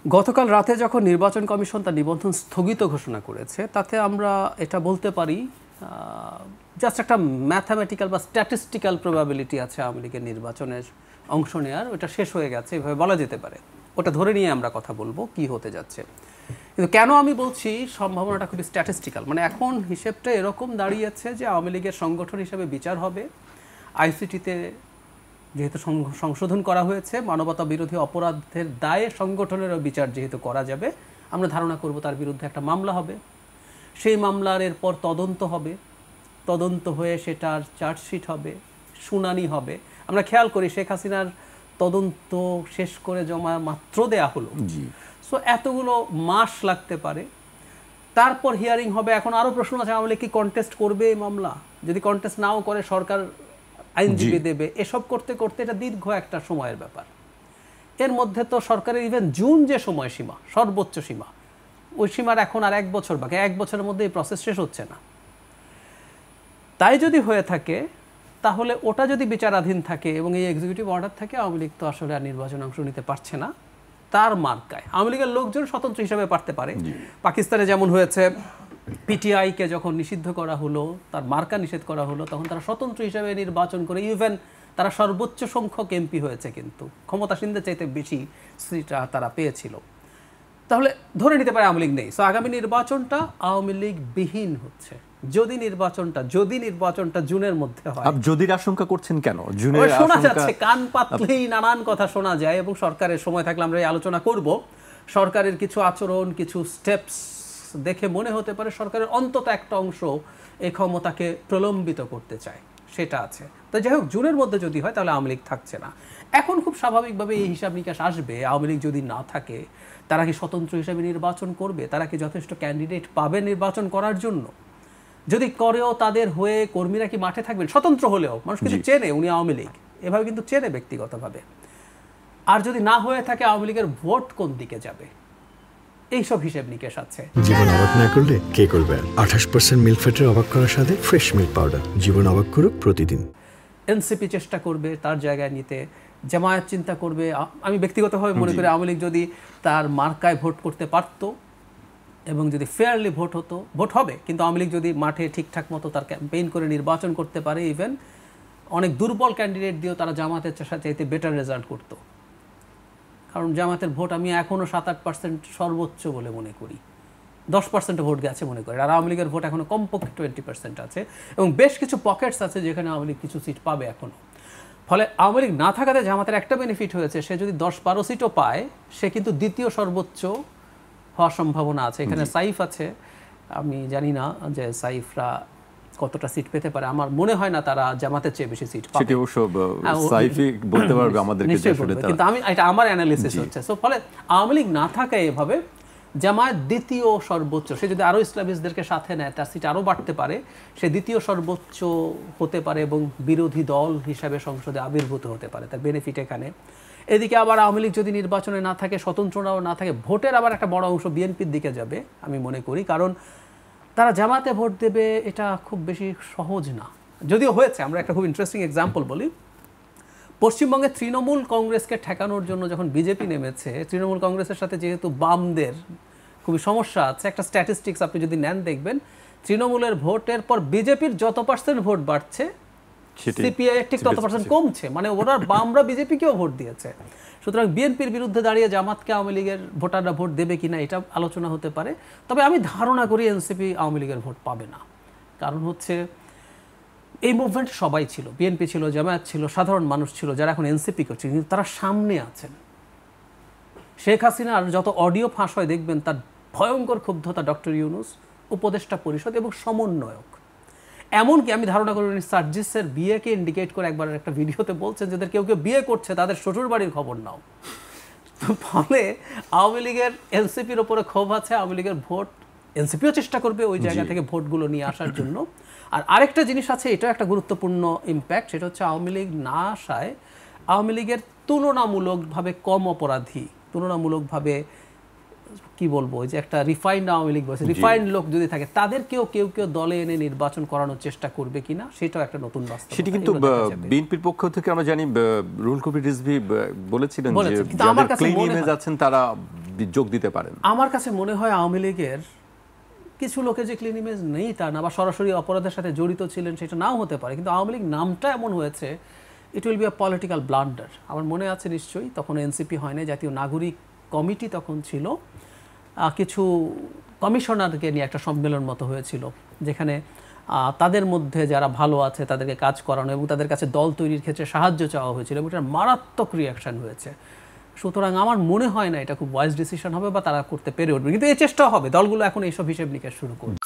গতকাল রাতে যখন নির্বাচন কমিশন তার নিবন্ধন স্থগিত ঘোষণা করেছে, তাতে আমরা এটা বলতে পারি জাস্ট একটা ম্যাথামেটিক্যাল বা স্ট্যাটিস্টিক্যাল প্রবাবিলিটি আছে আওয়ামী লীগের নির্বাচনের অংশ নেওয়ার, ওটা শেষ হয়ে গেছে এভাবে বলা যেতে পারে। ওটা ধরে নিয়ে আমরা কথা বলবো কি হতে যাচ্ছে। কিন্তু কেন আমি বলছি সম্ভাবনাটা খুবই স্ট্যাটিস্টিক্যাল, মানে এখন হিসেবটা এরকম দাঁড়িয়েছে যে আওয়ামী লীগের সংগঠন হিসেবে বিচার হবে, আইসিটিতে যেহেতু সংশোধন করা হয়েছে, মানবতা বিরোধী অপরাধের দায়ে সংগঠনেরও বিচার যেহেতু করা যাবে, আমরা ধারণা করব তার বিরুদ্ধে একটা মামলা হবে, সেই মামলার এরপর তদন্ত হবে, তদন্ত হয়ে সেটার চার্জশিট হবে, শুনানি হবে। আমরা খেয়াল করি শেখ হাসিনার তদন্ত শেষ করে জমা মাত্র দেয়া হলো, সো এতগুলো মাস লাগতে পারে। তারপর হিয়ারিং হবে। এখন আরও প্রশ্ন আছে, আওয়ামী লীগ কি কন্টেস্ট করবে এই মামলা? যদি কন্টেস্ট নাও করে সরকার আইনজীবী দেবে, এসব করতে করতে এটা দীর্ঘ একটা সময়ের ব্যাপার। এর মধ্যে তো সরকারের ইভেন জুন যে সময়সীমা, সর্বোচ্চ সীমা, ওই সীমার এখন আর 1 বছর বাকি, 1 বছরের মধ্যে এই প্রসেস শেষ হচ্ছে না। তাই যদি হয়ে থাকে তাহলে ওটা যদি বিচারাধীন থাকে এবং এই এক্সিকিউটিভ অর্ডার থাকে, আওয়ামী লীগ তো আসলে আর নির্বাচনে অংশ নিতে পারছে না। তার মার্কায় আওয়ামী লীগের লোকজন স্বতন্ত্র হিসাবে পারতে পারে। পাকিস্তানে যেমন হয়েছে, পিটিআইকে যখন নিষিদ্ধ করা হলো, তার মার্কা নিষেধ করা হলো, তখন তারা স্বতন্ত্র হিসাবে নির্বাচন করে ইভেন তারা সর্বোচ্চ সংখ্যক এমপি হয়েছে, কিন্তু ক্ষমতাসীনদের চাইতে বেশি সিটটা তারা পেয়েছিল। তাহলে ধরে নিতে পারে আওয়ামী লীগ নেই। সো আগামী নির্বাচনটা আওয়ামী লীগ বিহীন হচ্ছে যদি নির্বাচনটা জুনের মধ্যে হয়। যদির আশঙ্কা করছেন কেন? জুনের শোনা যাচ্ছে, কান পাতলেই নানান কথা শোনা যায়, এবং সরকারের সময় থাকলে আমরা এই আলোচনা করব। সরকারের কিছু আচরণ, কিছু স্টেপস দেখে মনে হতে পারে সরকারের অন্তত একটা অংশ এই ক্ষমতাকে প্রলম্বিত করতে চায়, সেটা আছে। তো যাই হোক, জুনের মধ্যে যদি হয় তাহলে আওয়ামী লীগ থাকছে না। এখন খুব স্বাভাবিকভাবে এই হিসাব নিকাশ আসবে, আওয়ামী লীগ যদি না থাকে তারা কি স্বতন্ত্র হিসাবে নির্বাচন করবে? তারা কি যথেষ্ট ক্যান্ডিডেট পাবে নির্বাচন করার জন্য? যদি করেও তাদের হয়ে কর্মীরা কি মাঠে থাকবেন? স্বতন্ত্র হলেও মানুষ কিন্তু চেনে উনি আওয়ামী লীগ, এভাবে কিন্তু চেনে ব্যক্তিগতভাবে। আর যদি না হয়ে থাকে, আওয়ামী লীগের ভোট কোন দিকে যাবে? এইসব হিসেব নিকেশ আছে। জীবন অবাক না করলে কে করবে? 28% মিল্ক ফ্যাটের অবাক করার সাথে ফ্রেশ মিল্ক পাউডার। জীবন অবাক করুক প্রতিদিন। এনসিপি চেষ্টা করবে তার জায়গায় নিতে, জামায়াত চিন্তা করবে। আমি ব্যক্তিগতভাবে মনে করি আওয়ামী লীগ যদি তার মার্কায় ভোট করতে পারত এবং যদি ফেয়ারলি ভোট হবে, কিন্তু আওয়ামী লীগ যদি মাঠে ঠিকঠাক মতো তার ক্যাম্পেইন করে নির্বাচন করতে পারে, ইভেন অনেক দুর্বল ক্যান্ডিডেট দিয়েও তারা জামাতের চাইতে বেটার রেজাল্ট করতো। কারণ জামাতের ভোট আমি এখনও 7-8% সর্বোচ্চ বলে মনে করি, 10% ভোট গেছে মনে করি। আর আওয়ামী লীগের ভোট এখনও কমপক্ষে 20% আছে, এবং বেশ কিছু পকেটস আছে যেখানে আওয়ামী লীগ কিছু সিট পাবে এখনও। ফলে আওয়ামী লীগ না থাকাতে জামাতের একটা বেনিফিট হয়েছে, সে যদি 10-12 সিটও পায়, সে কিন্তু দ্বিতীয় সর্বোচ্চ হওয়ার সম্ভাবনা আছে। এখানে সাইফ আছে, আমি জানি না যে সাইফরা কতটা সিট পেতে পারে। আমার মনে হয় না তারা জামাতের চেয়ে বেশি সিট পাবে, বলতে পারবে আমাদেরকে, কিন্তু এটা আমার অ্যানালিসিস হচ্ছে। সো ফলে আওয়ামী লীগ না থাকায় এভাবে জামায়াত দ্বিতীয় সর্বোচ্চ, সে যদি আরও ইসলামিস্টদেরকে সাথে নেয়, তার সিট আরও বাড়তে পারে, সে দ্বিতীয় সর্বোচ্চ হতে পারে এবং বিরোধী দল হিসাবে সংসদে আবির্ভূত হতে পারে, তার বেনিফিট এখানে। এদিকে আবার আওয়ামী লীগ যদি নির্বাচনে না থাকে, স্বতন্ত্ররাও না থাকে, ভোটের আবার একটা বড় অংশ বিএনপির দিকে যাবে আমি মনে করি। কারণ তারা জামাতে ভোট দেবে এটা খুব বেশি সহজ না, যদিও হয়েছে। আমরা একটা খুব ইন্টারেস্টিং এক্সাম্পল বলি। পশ্চিমবঙ্গে তৃণমূল কংগ্রেসকে ঠেকানোর জন্য যখন বিজেপি নেমেছে, তৃণমূল কংগ্রেসের সাথে যেহেতু বামদের খুবই সমস্যা আছে, একটা স্ট্যাটিস্টিক্স আপনি যদি নেন দেখবেন, তৃণমূলের ভোটের পর বিজেপির যত পার্সেন্ট ভোট বাড়ছে, সিপিআই ঠিক তত পার্সেন্ট কমছে। মানে ওরা বামরা বিজেপিকেও ভোট দিয়েছে। সুতরাং বিএনপির বিরুদ্ধে দাঁড়িয়ে জামাতকে আওয়ামী লীগের ভোটাররা ভোট দেবে কিনা এটা আলোচনা হতে পারে। তবে আমি ধারণা করি এনসিপি আওয়ামী লীগের ভোট পাবে না। কারণ হচ্ছে এই মুভমেন্ট সবাই ছিল, বিএনপি ছিল, জামায়াত ছিল, সাধারণ মানুষ ছিল, যারা এখন এনসিপি করছে, কিন্তু তারা সামনে আছেন। শেখ হাসিনার যত অডিও ফাঁস হয় দেখবেন, তার ভয়ঙ্কর ক্ষুব্ধতা ডক্টর ইউনূস, উপদেষ্টা পরিষদ এবং সমন্বয়ক। এমনকি আমি ধারণা করি সার্জিসের বিয়েকে ইন্ডিকেট করে একবার একটা ভিডিওতে বলছেন, যাদের কেউ কেউ বিয়ে করছে তাদের শ্বশুর বাড়ির খবর নাও। ফলে আওয়ামী লীগের এনসিপির ওপরে ক্ষোভ আছে, আওয়ামী লীগের ভোট এনসিপিও চেষ্টা করবে ওই জায়গা থেকে ভোটগুলো নিয়ে আসার জন্য। আর আরেকটা জিনিস আছে, এটা একটা গুরুত্বপূর্ণ ইম্প্যাক্ট, সেটা হচ্ছে আওয়ামী লীগ না আসায় আওয়ামী লীগের তুলনামূলকভাবে কম অপরাধী, তুলনামূলকভাবে কি বলবো, যে একটা রিফাইন্ড আওয়ামী লীগ বলছে, রিফাইন্ড লোক যদি থাকে তাদেরকেও কেউ কেউ দলে এনে নির্বাচন করানোর চেষ্টা করবে কিনা, সেটাও একটা নতুন বাস্তবতা। সেটি কিন্তু বিএনপির পক্ষ থেকে আমরা জানি রুহুল কবির রিজভী বলেছিলেন যে যাদের ক্লিন ইমেজ আছেন তারা যোগ দিতে পারেন? আমার কাছে মনে হয় আওয়ামী লীগের কিছু লোকের যে ক্লিন ইমেজ নেই তা না, বা সরাসরি অপরাধের সাথে জড়িত ছিলেন সেটা নাও হতে পারে, কিন্তু আওয়ামী লীগ নামটা এমন হয়েছে, it will be a political blunder. আমার মনে আছে নিশ্চয়ই, তখন এনসিপি হয় না, জাতীয় নাগরিক কমিটি তখন ছিল, কিছু কমিশনারকে নিয়ে একটা সম্মেলন মতো হয়েছিল, যেখানে তাদের মধ্যে যারা ভালো আছে তাদেরকে কাজ করানো এবং তাদের কাছে দল তৈরির ক্ষেত্রে সাহায্য চাওয়া হয়েছিল, এবং এটা মারাত্মক রিয়াকশন হয়েছে। সুতরাং আমার মনে হয় না এটা খুব ওয়াইজ ডিসিশন হবে বা তারা করতে পেরে উঠবে, কিন্তু এই চেষ্টা হবে, দলগুলো এখন এইসব হিসেব নিকেশ শুরু করবে।